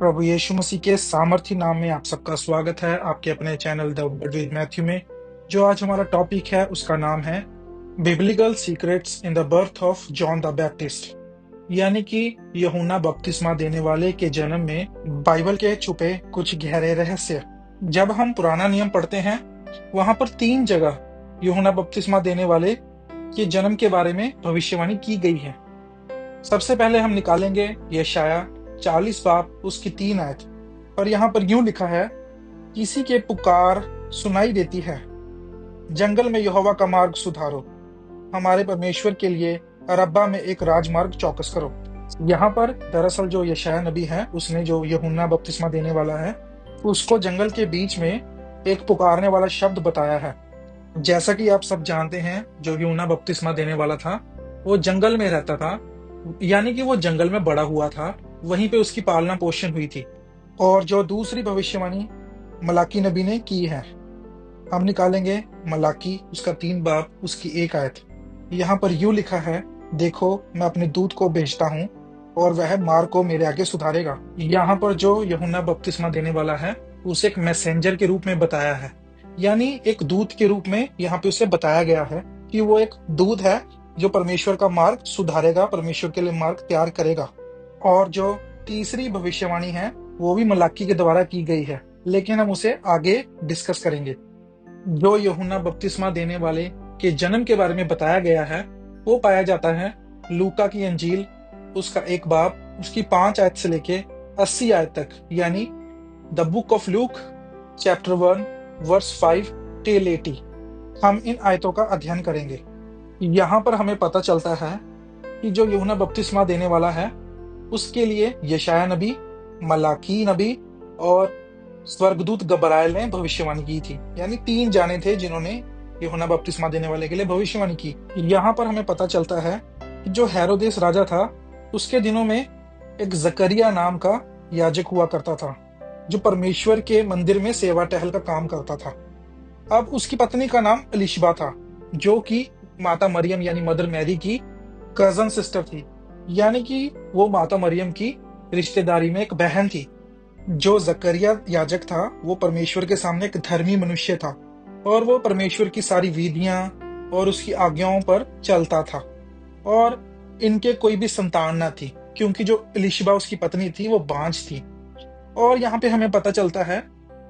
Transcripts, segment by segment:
प्रभु यीशु मसीह के सामर्थी नाम में आप सबका स्वागत है आपके अपने channel the word with Matthew में। जो आज हमारा टॉपिक है उसका नाम है biblical secrets in the birth of John the Baptist, यानी कि यूहन्ना बपतिस्मा देने वाले के जन्म में बाइबल के छुपे कुछ गहरे रहस्य। जब हम पुराना नियम पढ़ते हैं वहां पर 3 जगह यूहन्ना बपतिस्मा देने वाले के जन्म के बारे में भविष्यवाणी की गई है। सबसे पहले हम निकालेंगे यशाया 40 बाब उसकी 3 आयत। और यहाँ पर यूं लिखा है, किसी के पुकार सुनाई देती है, जंगल में यहोवा का मार्ग सुधारो, हमारे परमेश्वर के लिए रब्बा में एक राजमार्ग चौकस करो। यहाँ पर दरअसल जो यशाया नबी है उसने जो यूहन्ना बपतिस्मा देने वाला है उसको जंगल के बीच में एक पुकारने वाला शब्द बताया है। जैसा कि आप सब जानते हैं, जो यूहन्ना बपतिस्मा देने वाला था वो जंगल में रहता था, यानी कि वो जंगल में बड़ा हुआ था, वहीं पे उसकी पालना पोषण हुई थी। और जो दूसरी भविष्यवाणी मलाकी नबी ने की है, हम निकालेंगे मलाकी उसका 3 बाब उसकी 1 आयत। यहाँ पर यूं लिखा है, देखो मैं अपने दूत को भेजता हूँ और वह मार्ग को मेरे आगे सुधारेगा। यहाँ पर जो यूहन्ना बपतिस्मा देने वाला है उसे एक मैसेंजर के रूप में बताया है, यानी एक दूत के रूप में यहाँ पे उसे बताया गया है कि वो एक दूत है जो परमेश्वर का मार्ग सुधारेगा, परमेश्वर के लिए मार्ग तैयार करेगा। और जो तीसरी भविष्यवाणी है वो भी मलाकी के द्वारा की गई है, लेकिन हम उसे आगे डिस्कस करेंगे। जो यूहन्ना बपतिस्मा देने वाले के जन्म के बारे में बताया गया है वो पाया जाता है लूका की अंजील उसका 1 बाब उसकी 5 आयत से लेके 80 आयत तक, यानी the book of Luke chapter 1 verse 5 till 80। हम इन आयतों का अध्ययन करेंगे। यहाँ पर हमें पता चलता है कि जो यूहन्ना बपतिस्मा देने वाला है उसके लिए यशाया नबी, मलाकी नबी और स्वर्गदूत गब्राएल ने भविष्यवाणी की थी, यानी 3 जाने थे जिन्होंने यूहन्ना बपतिस्मा देने वाले के लिए भविष्यवाणी की। यहाँ पर हमें पता चलता है कि जो हेरोदेस राजा था उसके दिनों में एक जकरिया नाम का याजक हुआ करता था जो परमेश्वर के मंदिर में सेवा टहल का काम करता था। अब उसकी पत्नी का नाम एलिशबा था, जो कि माता मरियम यानी मदर मैरी की कजन सिस्टर थी, यानी कि वो माता मरियम की रिश्तेदारी में एक बहन थी। जो जकरिया याजक था वो परमेश्वर के सामने एक धर्मी मनुष्य था और वो परमेश्वर की सारी विधियां और उसकी आज्ञाओं पर चलता था। और इनके कोई भी संतान ना थी, क्योंकि जो एलिशबा उसकी पत्नी थी वो बांझ थी। और यहाँ पे हमें पता चलता है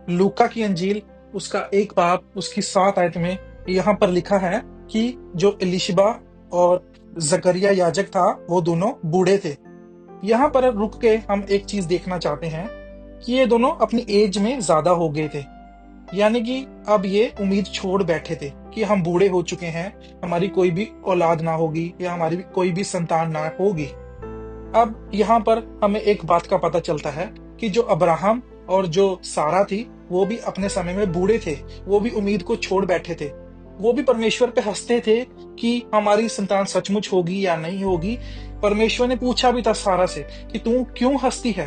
लूका की अंजील उसका 1 बाब उसकी 7 आयत में यहाँ पर लिखा है कि जो एलिशबा और जकरिया याजक था वो दोनों बूढ़े थे। यहाँ पर रुक के हम एक चीज देखना चाहते हैं कि ये दोनों अपनी एज में ज्यादा हो गए थे, यानी कि अब ये उम्मीद छोड़ बैठे थे कि हम बूढ़े हो चुके हैं, हमारी कोई भी औलाद ना होगी या हमारी कोई भी संतान ना होगी। अब यहाँ पर हमें एक बात का पता चलता है कि जो अब्राहम और जो सारा थी वो भी अपने समय में बूढ़े थे, वो भी उम्मीद को छोड़ बैठे थे, वो भी परमेश्वर पे हंसते थे कि हमारी संतान सचमुच होगी या नहीं होगी। परमेश्वर ने पूछा भी था सारा से कि तू क्यों हंसती है।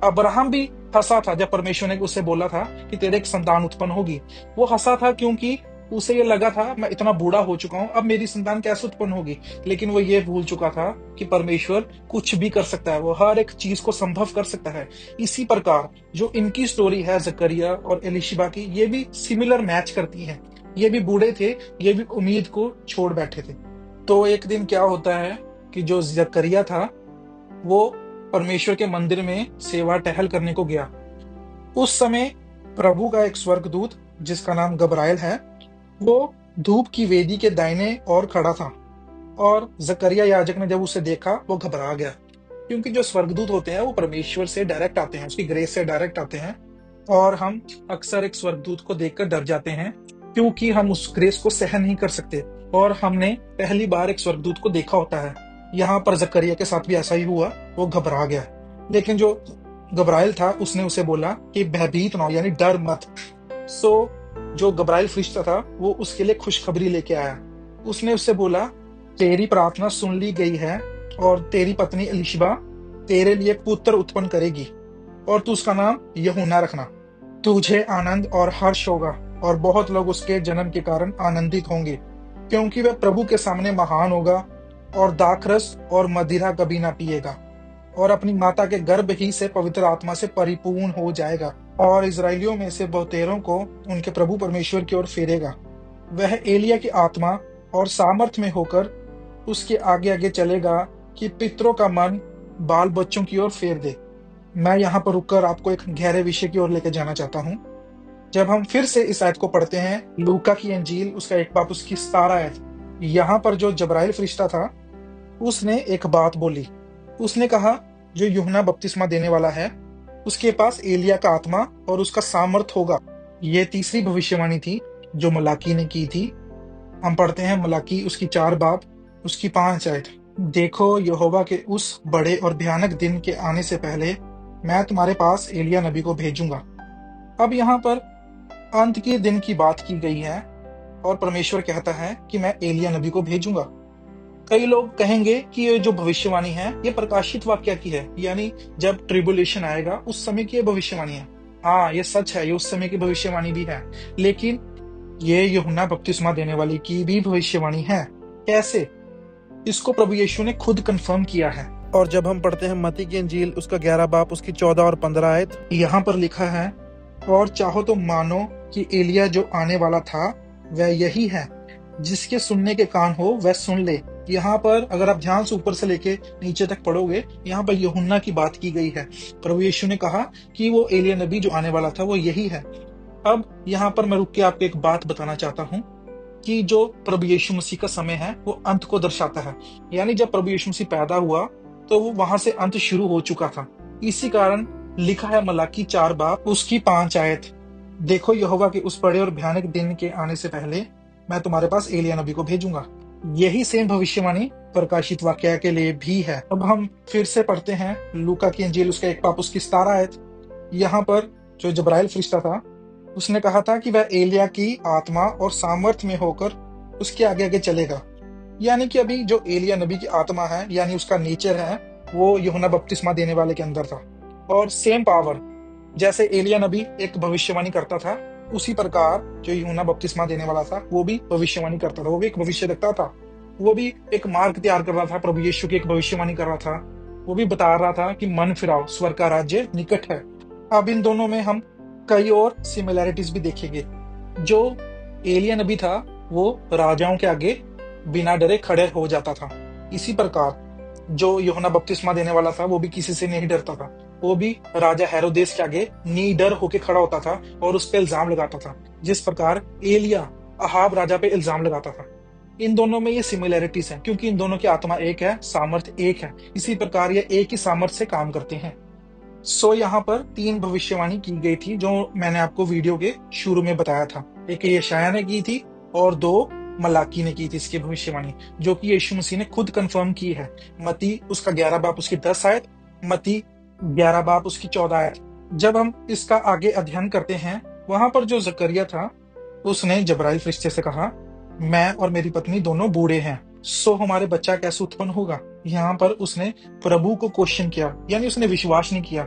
अब्राहम भी हंसा था जब परमेश्वर ने उसे बोला था कि तेरे एक संतान उत्पन्न होगी। वो हंसा था क्योंकि उसे ये लगा था मैं इतना बूढ़ा हो चुका हूं, अब मेरी संतान कैसे उत्पन्न होगी। लेकिन वो ये भूल चुका था कि परमेश्वर कुछ भी कर सकता है, वो हर एक चीज को संभव कर सकता है। इसी प्रकार जो इनकी स्टोरी है जकरिया और एलिशबा की, ये भी सिमिलर मैच करती है। ये भी बूढ़े थे, ये भी उम्मीद को छोड़ बैठे थे। तो एक दिन क्या होता है कि जो जकरिया था वो परमेश्वर के मंदिर में सेवा टहल करने को गया। उस समय प्रभु का एक स्वर्गदूत जिसका नाम गब्राएल है वो धूप की वेदी के दाहिने ओर खड़ा था। और जकरिया याजक ने जब उसे देखा वो घबरा गया, क्योंकि जो स्वर्गदूत होते हैं वो परमेश्वर से डायरेक्ट आते हैं, उसकी ग्रेस से डायरेक्ट आते हैं। और हम अक्सर एक स्वर्गदूत को देखकर डर जाते हैं क्योंकि हम उस ग्रेस को सहन नहीं कर सकते और हमने पहली बार एक स्वर्गदूत को देखा होता है। यहाँ पर जकरिया के साथ भी ऐसा ही हुआ, वो घबरा गया। लेकिन जो गब्राएल था उसने उसे बोला कि भयभीत ना हो, यानी डर मत। सो जो गब्राएल फरिश्ता था वो उसके लिए खुशखबरी लेके आया। उसने उससे बोला, तेरी प्रार्थना सुन ली गई है और तेरी पत्नी एलिशबा तेरे लिए पुत्र उत्पन्न करेगी और तू उसका नाम यूहन्ना रखना। तुझे आनंद और हर्ष होगा और बहुत लोग उसके जन्म के कारण आनंदित होंगे, क्योंकि वह प्रभु के सामने महान होगा और दाखरस और मदिरा कभी ना पिएगा और अपनी माता के गर्भ ही से पवित्र आत्मा से परिपूर्ण हो जाएगा और इजरायलियों में से बहुतेरों को उनके प्रभु परमेश्वर की ओर फेरेगा। वह एलिया की आत्मा और सामर्थ में होकर उसके आगे आगे चलेगा कि पितरों का मन बाल बच्चों की ओर फेर दे। मैं यहाँ पर रुककर आपको एक गहरे विषय की ओर लेकर जाना चाहता हूँ। जब हम फिर से इस आयत को पढ़ते हैं, लूका की अंजील उसका 1 बाब उसकी 17 आयत, यहाँ पर जो जब्राइल फरिश्ता था उसने एक बात बोली। उसने कहा जो यूहन्ना बपतिस्मा देने वाला है उसके पास एलिया का आत्मा और उसका सामर्थ होगा। ये तीसरी भविष्यवाणी थी जो मलाकी ने की थी। हम पढ़ते हैं मलाकी उसकी 4 बाब उसकी 5 आयत। देखो यहोवा के उस बड़े और भयानक दिन के आने से पहले मैं तुम्हारे पास एलिया नबी को भेजूंगा। अब यहाँ पर अंत के दिन की बात की गई है और परमेश्वर कहता है कि मैं एलिया नबी को भेजूंगा। कई लोग कहेंगे कि ये जो भविष्यवाणी है ये प्रकाशित वाक्य की है, यानी जब ट्रिबुलेशन आएगा उस समय की ये भविष्यवाणी है। हाँ, ये सच है, ये उस समय की भविष्यवाणी भी है, लेकिन ये यूहन्ना बपतिस्मा देने वाली की भी भविष्यवाणी है। कैसे? इसको प्रभु यीशु ने खुद कंफर्म किया है। और जब हम पढ़ते हैं मत्ती की इंजील उसका 11 बाब उसकी 14 और 15 आयत, यहाँ पर लिखा है, और चाहो तो मानो कि एलिया जो आने वाला था वह यही है, जिसके सुनने के कान हो वह सुन ले। यहाँ पर अगर आप ध्यान से ऊपर से लेके नीचे तक पढ़ोगे, यहाँ पर यूहन्ना की बात की गई है। प्रभु यीशु ने कहा कि वो एलिया नबी जो आने वाला था वो यही है। अब यहाँ पर मैं रुक के आपको एक बात बताना चाहता हूँ कि जो प्रभु यीशु मसीह का समय है वो अंत को दर्शाता है। यानी जब प्रभु यीशु मसीह पैदा हुआ तो वो वहां से अंत शुरू हो चुका था। इसी कारण लिखा है मलाकी 4 बाब उसकी 5 आयत, देखो यहोवा के उस बड़े और भयानक दिन के आने से पहले मैं तुम्हारे पास एलिया नबी को भेजूंगा। यही सेम भविष्यवाणी प्रकाशित वाक्य के लिए भी है। अब हम फिर से पढ़ते हैं लूका की अंजील उसका 1 बाब उसकी 17 आयत। यहाँ पर जो जब्राइल फरिश्ता था उसने कहा था कि वह एलिया की आत्मा और सामर्थ में होकर उसके आगे आगे चलेगा। यानी कि अभी जो एलिया नबी की आत्मा है, यानी उसका नेचर है, वो यूहन्ना बपतिस्मा देने वाले के अंदर था। और सेम पावर जैसे एलिया नबी एक भविष्यवाणी करता था, उसी प्रकार जो यूहन्ना बपतिस्मा देने वाला था वो भी भविष्यवाणी करता था। वो भी एक भविष्यवक्ता था, वो भी एक मार्ग तैयार कर रहा था, प्रभु यीशु की एक भविष्यवाणी कर रहा था। वो भी बता रहा था कि मन फिराओ, स्वर्ग का राज्य निकट है। अब इन दोनों में हम कई और सिमिलैरिटीज भी देखेंगे। जो एलिया नबी था वो राजाओं के आगे बिना डरे खड़े हो जाता था। इसी प्रकार जो यूहन्ना बपतिस्मा देने वाला था वो भी किसी से नहीं डरता था। वो भी राजा हेरोदेस के आगे निडर होके खड़ा होता था और उस पर इल्जाम लगाता था, जिस प्रकार एलिया अहाब राजा पे इल्जाम लगाता था। इन दोनों में ये सिमिलैरिटीज हैं क्योंकि इन दोनों की आत्मा एक है, सामर्थ एक है। इसी प्रकार ये एक ही सामर्थ से काम करते हैं। सो यहाँ पर 3 भविष्यवाणी की गई थी जो मैंने आपको वीडियो के शुरू में बताया था। एक यशायाह ने की थी और 2 मलाकी ने की थी इसकी भविष्यवाणी, जो कि यीशु मसीह ने खुद कंफर्म की है। मत्ती उसका 11 बाब उसकी 10 आयत, मत्ती 11 बाब उसकी 14 आयत। जब हम इसका आगे अध्ययन करते हैं, वहां पर जो जकरिया था उसने जब्राइल फरिश्ते से कहा, मैं और मेरी पत्नी दोनों बूढ़े हैं, सो हमारे बच्चा कैसे उत्पन्न होगा। यहाँ पर उसने प्रभु को क्वेश्चन किया, यानी उसने विश्वास नहीं किया।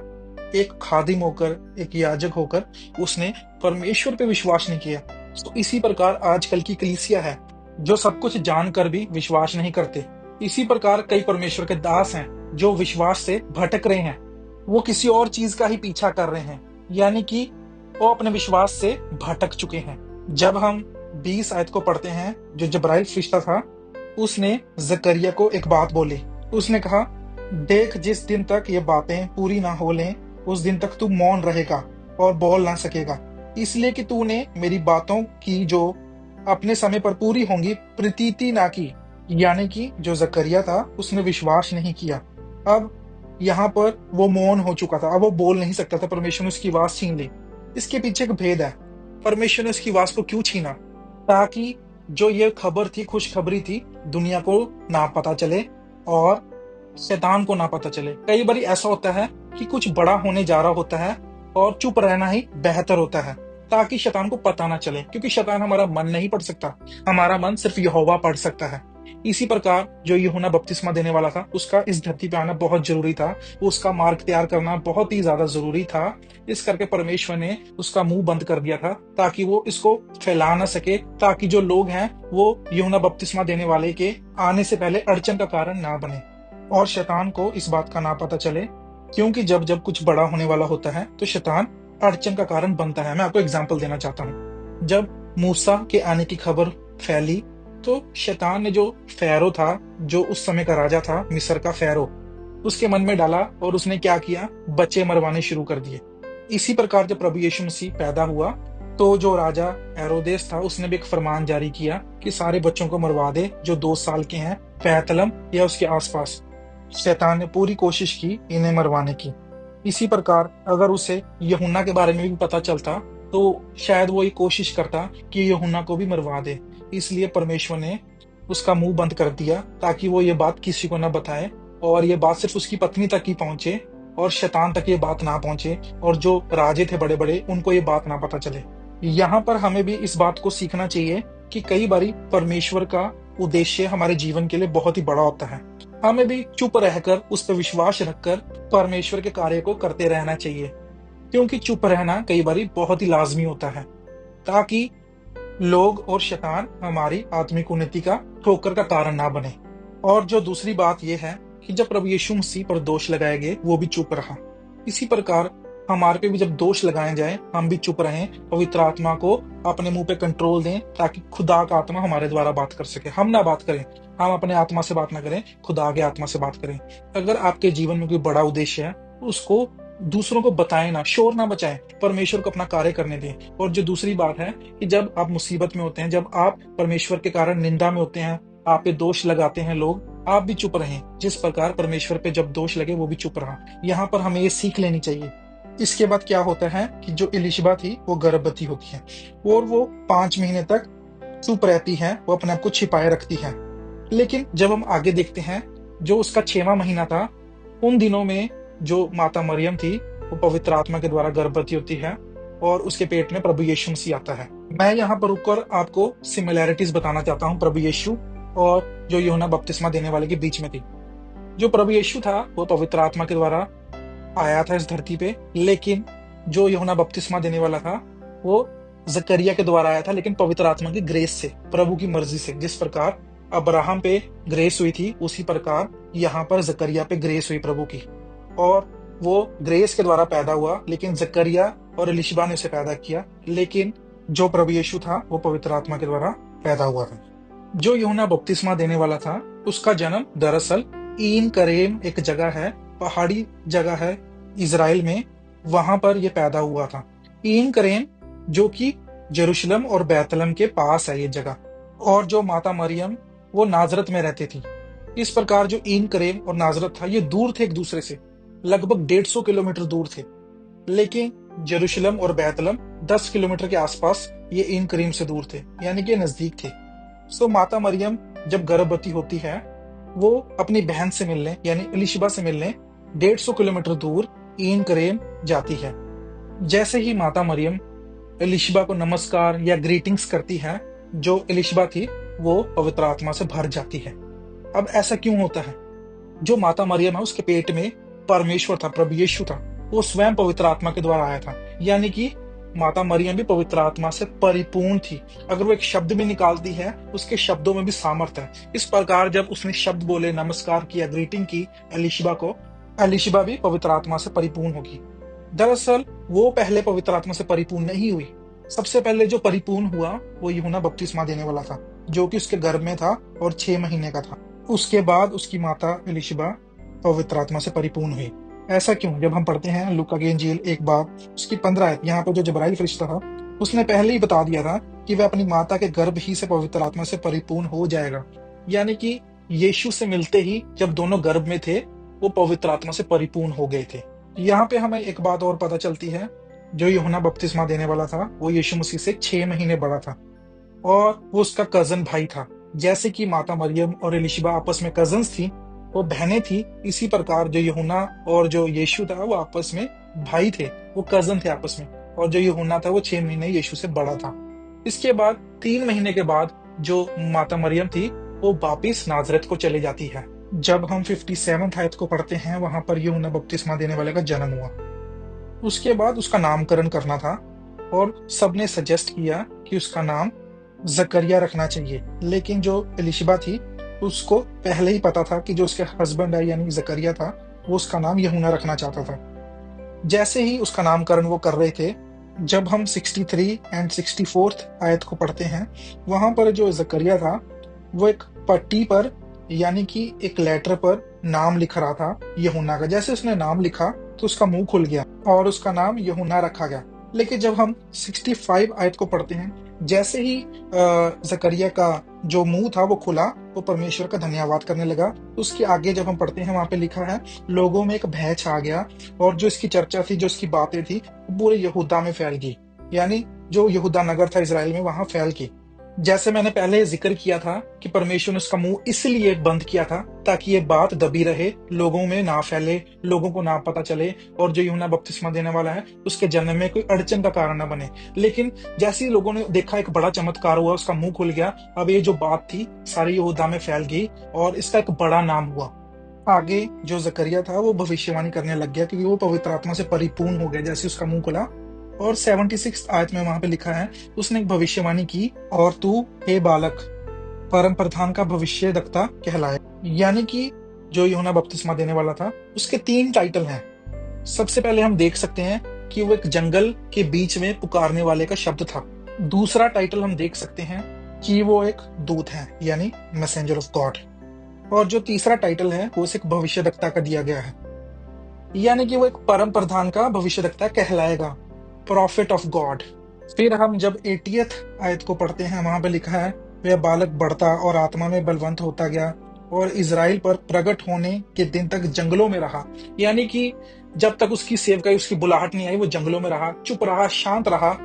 एक खादिम होकर, एक याजक होकर उसने परमेश्वर पे विश्वास नहीं किया। तो इसी प्रकार आजकल की कलीसिया है जो सब कुछ जानकर भी विश्वास नहीं करते। इसी प्रकार कई परमेश्वर के दास हैं जो विश्वास से भटक रहे हैं, वो किसी और चीज का ही पीछा कर रहे हैं, यानी कि वो अपने विश्वास से भटक चुके हैं। जब हम 20 आयत को पढ़ते हैं, जो जब्राइल फरिश्ता था उसने जकरिया को एक बात बोली। उसने कहा, देख जिस दिन तक ये बातें पूरी ना हो लें उस दिन तक तू मौन रहेगा और बोल ना सकेगा, इसलिए कि तूने मेरी बातों की जो अपने समय पर पूरी होंगी प्रतीति ना की। यानी कि जो जकरिया था उसने विश्वास नहीं किया। अब यहाँ पर वो मौन हो चुका था, अब वो बोल नहीं सकता था, परमेश्वर ने उसकी आवाज छीन ली। इसके पीछे एक भेद है। परमेश्वर ने उसकी आवाज को क्यों छीना? ताकि जो ये खबर थी, खुशखबरी थी, दुनिया को ना पता चले और शैतान को ना पता चले। कई बार ऐसा होता है कि कुछ बड़ा होने जा रहा होता है और चुप रहना ही बेहतर होता है, ताकि शैतान को पता ना चले, क्योंकि शैतान हमारा मन नहीं पढ़ सकता, हमारा मन सिर्फ यहोवा पढ़ सकता है। इसी प्रकार जो यूहन्ना बपतिस्मा देने वाला था उसका इस धरती पे आना बहुत जरूरी था, उसका मार्ग तैयार करना बहुत ही ज्यादा जरूरी था। इस करके परमेश्वर ने उसका मुंह बंद कर दिया था ताकि वो इसको फैला ना सके, ताकि जो लोग हैं वो यूहन्ना बपतिस्मा देने वाले के आने से पहले अड़चन का कारण ना बने। और शैतान को इस बात का ना पता चले, क्योंकि जब जब कुछ बड़ा होने वाला होता है तो शैतान अड़चन का कारण बनता है। मैं आपको एग्जाम्पल देना चाहता हूँ। जब मूसा के आने की खबर फैली तो शैतान ने जो फैरो था, जो उस समय का राजा था मिस्र का फैरो, उसके मन में डाला और उसने क्या किया, बच्चे मरवाने शुरू कर दिए। इसी प्रकार जब प्रभु यीशु मसीह पैदा हुआ तो जो राजा हेरोदेस था उसने भी एक फरमान जारी किया कि सारे बच्चों को मरवा दे जो 2 साल के हैं, बैतलहम या उसके आसपास। शैतान ने पूरी कोशिश की इन्हें मरवाने की। इसी प्रकार अगर उसे यूहन्ना के बारे में भी पता चलता तो शायद वो ये कोशिश करता कि यूहन्ना को भी मरवा दे। इसलिए परमेश्वर ने उसका मुंह बंद कर दिया ताकि वो ये बात किसी को ना बताए, और ये बात सिर्फ उसकी पत्नी तक ही पहुंचे और शैतान तक ये बात ना पहुंचे, और जो राजे थे बड़े बड़े उनको ये बात ना पता चले। यहाँ पर हमें भी इस बात को सीखना चाहिए कि कई बारी परमेश्वर का उद्देश्य हमारे जीवन के लिए बहुत ही बड़ा होता है। हमें भी चुप रहकर उस पर विश्वास रखकर परमेश्वर के कार्य को करते रहना चाहिए, क्योंकि चुप रहना कई बारी बहुत ही लाजमी होता है, ताकि लोग और शैतान हमारी आत्मिक उन्नति का ठोकर का कारण ना बने। और जो दूसरी बात यह है कि जब प्रभु यीशु मसीह पर दोष लगाए गए वो भी चुप रहा। इसी प्रकार हमारे पे भी जब दोष लगाए जाए हम भी चुप रहें, पवित्र आत्मा को अपने मुंह पे कंट्रोल दें ताकि खुदा का आत्मा हमारे द्वारा बात कर सके। हम ना बात करें, हम अपने आत्मा से बात ना करें, खुदा के आत्मा से बात करें। अगर आपके जीवन में कोई बड़ा उद्देश्य है उसको दूसरों को बताएं ना, शोर ना बचाएं, परमेश्वर को अपना कार्य करने दें। और जो दूसरी बात है कि जब आप मुसीबत में होते हैं, जब आप परमेश्वर के कारण निंदा में होते हैं, आप पे दोष लगाते हैं लोग, आप भी चुप रहें। जिस प्रकार परमेश्वर पे जब दोष लगे वो भी चुप रहा। यहाँ पर हमें ये सीख लेनी चाहिए। इसके बाद क्या होता है कि जो इलिशबा थी वो गर्भवती होती है और वो 5 महीने तक चुप रहती है, वो अपने आप को छिपाए रखती है। लेकिन जब हम आगे देखते हैं, जो उसका 6वां महीना था, उन दिनों में जो माता मरियम थी वो पवित्र आत्मा के द्वारा गर्भवती होती है और उसके पेट में प्रभु यीशु मसीह आता है। मैं यहाँ पर रुककर आपको सिमिलैरिटीज बताना चाहता हूँ प्रभु यीशु और जो यूहन्ना बपतिस्मा देने वाले के बीच में थी। जो प्रभु यीशु था वो पवित्र आत्मा के द्वारा आया था इस धरती पे, लेकिन जो यूहन्ना बपतिस्मा देने वाला था वो जकरिया के द्वारा आया था, लेकिन पवित्र आत्मा की ग्रेस से, प्रभु की मर्जी से। जिस प्रकार अब्राहम पे ग्रेस हुई थी उसी प्रकार यहाँ पर जकरिया पे ग्रेस हुई प्रभु की, और वो ग्रेस के द्वारा पैदा हुआ। लेकिन जकरिया और एलिशबा ने उसे पैदा किया, लेकिन जो प्रभु यीशु था वो पवित्र आत्मा के द्वारा पैदा हुआ था। जो यूहन्ना बपतिस्मा देने वाला था उसका जन्म दरअसल ईन करेम एक जगह है, पहाड़ी जगह है इजराइल में, वहां पर यह पैदा हुआ था। ईन करेम जो कि जेरूशलम और बैतलहम के पास है ये जगह। और जो माता मरियम वो नाजरत में रहती थी। इस प्रकार जो ईन करेम और नाजरत था ये दूर थे एक दूसरे से, लगभग 150 किलोमीटर दूर थे। लेकिन जेरूशलम और बैतलहम 10 किलोमीटर के आसपास ये ईन करीम से दूर थे, यानी कि नजदीक थे। सो माता मरियम जब गर्भवती होती है वो अपनी बहन से मिलने यानी इलिशबा से मिलने 150 किलोमीटर दूर ईन करेम जाती है। जैसे ही माता मरियम इलिशबा को नमस्कार या ग्रीटिंग्स करती है, जो इलिशबा थी वो पवित्र आत्मा से भर जाती है। अब ऐसा क्यों होता है? जो माता मरियम है उसके पेट में परमेश्वर था, प्रभु यीशु था, वो स्वयं पवित्र आत्मा के द्वारा आया था, यानी कि माता मरियम भी पवित्र आत्मा से परिपूर्ण थी। अगर वो एक शब्द भी निकालती है उसके शब्दों में भी सामर्थ्य है। इस प्रकार जब उसने शब्द बोले, नमस्कार किया, ग्रीटिंग की एलिशबा को, एलिशबा भी पवित्र आत्मा से परिपूर्ण होगी। दरअसल वो पहले पवित्र आत्मा से परिपूर्ण नहीं हुई। सबसे पहले जो परिपूर्ण हुआ वो यूहन्ना बपतिस्मा देने वाला था, जो कि उसके गर्भ में था और 6 महीने का था। उसके बाद उसकी माता एलिशबा पवित्र आत्मा से परिपूर्ण हुई। ऐसा क्यों? जब हम पढ़ते हैं लूका की इंजील 1 बाब उसकी 15 आयत, यहाँ पर जो जबराइल फरिश्ता था उसने पहले ही बता दिया था कि वह अपनी माता के गर्भ ही से पवित्र आत्मा से परिपूर्ण हो जाएगा। यानी कि यीशु से मिलते ही जब दोनों गर्भ में थे वो पवित्र आत्मा से परिपूर्ण हो गए थे। यहाँ पे हमें एक बात और पता चलती है, जो यूहन्ना बपतिस्मा देने वाला था वो यीशु मसीह से 6 महीने बड़ा था और वो उसका कजन भाई था। जैसे कि माता मरियम और एलिशबा आपस में कजन्स थी, वो बहनें थी, इसी प्रकार जो यूहन्ना और जो यीशु था वो आपस में भाई थे, वो कजन थे आपस में। और जो यूहन्ना था वो 6 महीने यीशु से बड़ा था। इसके बाद 3 महीने के बाद जो माता मरियम थी वो वापिस नाजरत को चले जाती है। जब हम 57 आयत को पढ़ते हैं वहां पर यूहन्ना बपतिस्मा देने वाले का जन्म हुआ। उसके बाद उसका नामकरण करना था और सबने सजेस्ट किया कि उसका नाम जकरिया रखना चाहिए। लेकिन जो एलिशबा थी उसको पहले ही पता था कि जो उसके हस्बैंड है यानी जकरिया था, वो उसका नाम यूहन्ना रखना चाहता था। जैसे ही उसका नामकरण वो कर रहे थे, जब हम 63 एंड 64th आयत को पढ़ते हैं, वहां पर जो जकरिया था वो एक पट्टी पर यानी कि एक लेटर पर नाम लिख रहा था यूहन्ना का। जैसे उसने नाम लिखा तो उसका मुंह खुल गया और उसका नाम यूहन्ना रखा गया। लेकिन जब हम 65 आयत को पढ़ते हैं, जैसे ही जकरिया का जो मुंह था वो खुला, वो परमेश्वर का धन्यवाद करने लगा। तो उसके आगे जब हम पढ़ते हैं, वहां पे लिखा है, लोगों में एक भय छा गया और जो इसकी चर्चा थी, जो इसकी बातें थी, वो पूरे यहूदा में फैल गई। यानी जो यहूदा नगर था इजराइल में, वहां फैल गई। जैसे मैंने पहले जिक्र किया था कि परमेश्वर ने उसका मुंह इसलिए बंद किया था ताकि ये बात दबी रहे, लोगों में ना फैले, लोगों को ना पता चले, और जो यूहन्ना बपतिस्मा देने वाला है उसके जन्म में कोई अड़चन का कारण ना बने। लेकिन जैसे ही लोगों ने देखा एक बड़ा चमत्कार हुआ, उसका मुंह खुल गया, अब ये जो बात थी सारी यहूदा में फैल गई और इसका एक बड़ा नाम हुआ। आगे जो जकरिया था वो भविष्यवाणी करने लग गया क्योंकि वो पवित्र आत्मा से परिपूर्ण हो गया जैसे उसका मुंह खुला। और 76 आयत में वहां पे लिखा है, उसने एक भविष्यवाणी की, और तू हे बालक परम प्रधान का भविष्य दक्ता कहलाए। यानी कि जो यूहन्ना बपतिस्मा देने वाला था, उसके 3 टाइटल हैं। सबसे पहले हम देख सकते हैं कि वो एक जंगल के बीच में पुकारने वाले का शब्द था। दूसरा टाइटल हम देख सकते हैं कि वो एक दूत है यानी मैसेंजर ऑफ गॉड। और जो तीसरा टाइटल है वो एक भविष्यद्वक्ता का दिया गया है, यानी कि वो एक परम प्रधान का भविष्यद्वक्ता कहलाएगा, प्रॉफिट ऑफ गॉड। फिर हम जब 80th आयत को पढ़ते हैं, वहां पे लिखा है, वह बालक बढ़ता और आत्मा में बलवंत होता गया और इजराइल पर प्रकट होने के दिन तक जंगलों में रहा। यानी कि जब तक उसकी सेवकाई, उसकी बुलाहट नहीं आई, वो जंगलों में रहा, चुप रहा, शांत रहा।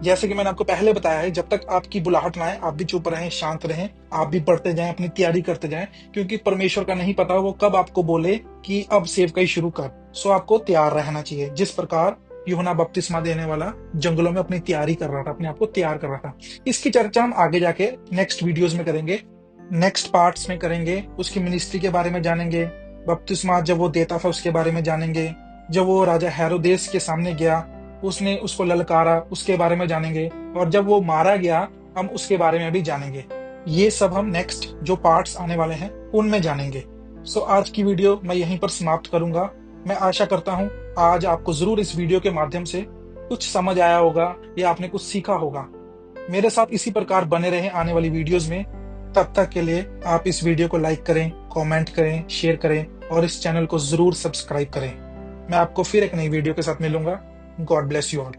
जैसे कि मैंने आपको पहले बताया है, जब तक आपकी बुलाहट ना आए, आप भी चुप रहें, शांत रहें, आप भी पढ़ते जाएं, अपनी तैयारी करते जाएं, क्योंकि परमेश्वर का नहीं पता वो कब आपको बोले कि अब सेवकाई शुरू कर। सो आपको तैयार रहना चाहिए, जिस प्रकार यूहन्ना बपतिस्मा देने वाला जंगलों में अपनी तैयारी कर रहा था, अपने आप को तैयार कर रहा था। इसकी चर्चा हम आगे जाके नेक्स्ट वीडियोस में करेंगे, नेक्स्ट पार्ट्स में करेंगे। उसकी मिनिस्ट्री के बारे में जानेंगे, बपतिस्मा जब वो देता था उसके बारे में जानेंगे, जब वो राजा हेरोदेस के सामने गया, उसने उसको ललकारा, उसके बारे में जानेंगे, और जब वो मारा गया, हम उसके बारे में भी जानेंगे। ये सब हम नेक्स्ट जो पार्ट्स आने वाले हैं उनमें जानेंगे। सो आज की वीडियो मैं यहीं पर समाप्त करूंगा। मैं आशा करता हूं आज आपको जरूर इस वीडियो के माध्यम से कुछ समझ आया होगा या आपने कुछ सीखा होगा। मेरे साथ इसी प्रकार बने रहें आने वाली वीडियोस में। तब तक के लिए आप इस वीडियो को लाइक करें, कमेंट करें, शेयर करें और इस चैनल को जरूर सब्सक्राइब करें। मैं आपको फिर एक नई वीडियो के साथ मिलूंगा। God bless you all.